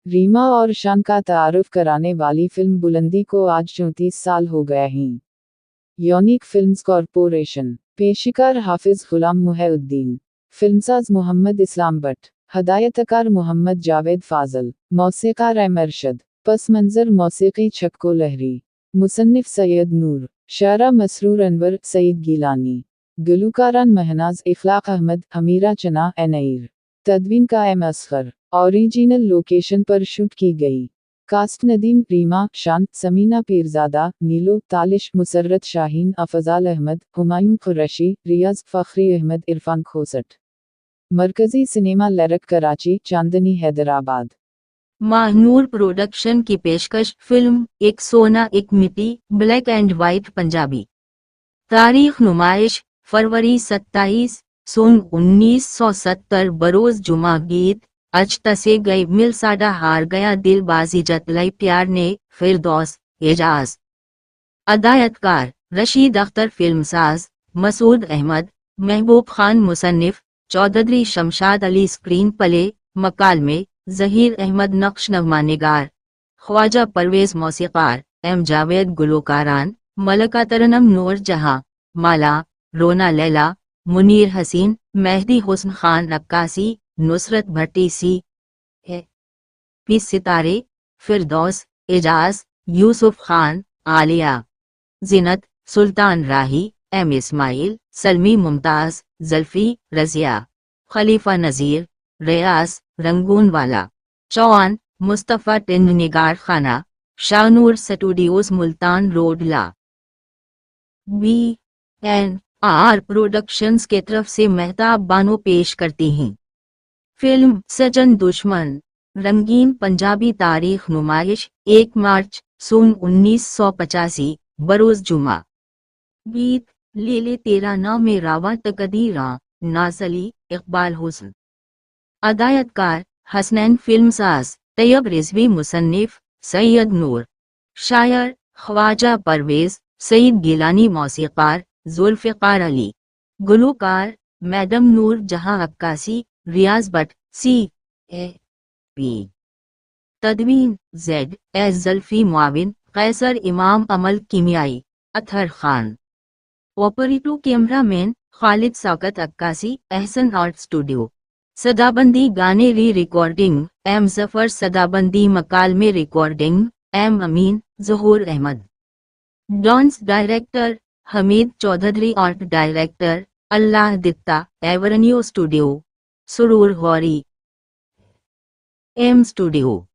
रीमा और शान का तारुफ कराने वाली फिल्म बुलंदी को आज 34 साल हो गए हैं। यूनिक फिल्म्स कॉरपोरेशन, पेशकार हाफिज गुलाम मुहिउद्दीन, फिल्मसाज मोहम्मद इस्लाम भट्ट, हदायतकार मोहम्मद जावेद फाजल, मौसीकार एम अरशद, पस मंजर मौसीकी छक्को लहरी, मुसन्निफ सैयद नूर, शारा मसरूर अनवर सईद गिलानी, गुलूकारान महनाज इखलाक अहमद, अमीरा चना एनईर, तदवीन का एम असगर। ओरिजिनल लोकेशन पर शूट की गई। कास्ट नदीम, रीमा, शान, समीना पीरजादा, नीलो, तालिश, मुसर्रत शाहीन, अफजाल अहमद, हुमायूं कुरैशी, रियाज, फखरी अहमद, इरफान खोसट। मरकजी सिनेमा लरक कराची, चांदनी हैदराबाद। महानूर प्रोडक्शन की पेशकश फिल्म एक सोना एक मिट्टी ब्लैक एंड वाइट पंजाबी। तारीख नुमाइश फरवरी 27 सन 1970 बरोज जुमा। गीत अज तसे गई मिल साडा हार गया दिल बाजी जतलाई प्यार ने फिरदौस एजाज। अदायतकार रशीद अख्तर, फिल्मसाज मसूद अहमद, महबूब खान मुसन्निफ, चौधरी शमशाद अली स्क्रीन प्ले, मकालमे जहीर अहमद नक्श नगमा निगार, ख्वाजा परवेज मौसीकार, एम जावेद गुलूकारान, मलका तरनम नूर जहां, माला, रोना लैला, मुनीर हसीन, मेहदी हुस्न खान अक्कासी, नुसरत भट्टी सी पी सितारे, फिरदौस एजाज, यूसुफ खान, आलिया, जिनत, सुल्तान राही, एम इस्माइल, सलमी मुमताज, जल्फी, रजिया, खलीफा नज़ीर, रियाज, रंगून वाला, चौहान, मुस्तफ़ा टिन, निगार खाना, शाहनूर स्टूडियोज, मुल्तान रोड, ला। BNR प्रोडक्शंस के तरफ से मेहताब बानो पेश करती हैं फिल्म सजन दुश्मन। रंगीन पंजाबी। तारीख नुमाइश 1 मार्च सन 1985 बरोज जुमा। गीत लीले तेरा नाम में रावा तकदीरा नाजली इकबाल हुस्न। अदायतकार हसनैन, फिल्मसाज तैयब रिजवी, मुसन्निफ सैयद नूर, शायर ख्वाजा परवेज, सईद गिलानी, मौसीकार जुल्फ़िकार अली, गुलूकार मैडम नूर जहां अक्कासी, रियाज भट्ट CAP, तदवीन ZS जल्फी, मुआविन कैसर इमाम, अमल कीमियाई अतहर खान, ऑपरेटर कैमरामैन खालिद साकत अक्कासी, एहसन आर्ट स्टूडियो। सदाबंदी गाने री रिकॉर्डिंग एम जफर, सदाबंदी मकाल में recording M Amin, Zahoor Ahmad. Dance director Hameed Chaudhry, art director Allah Ditta, Evernew studio, सुरूर गौरी, एम स्टूडियो।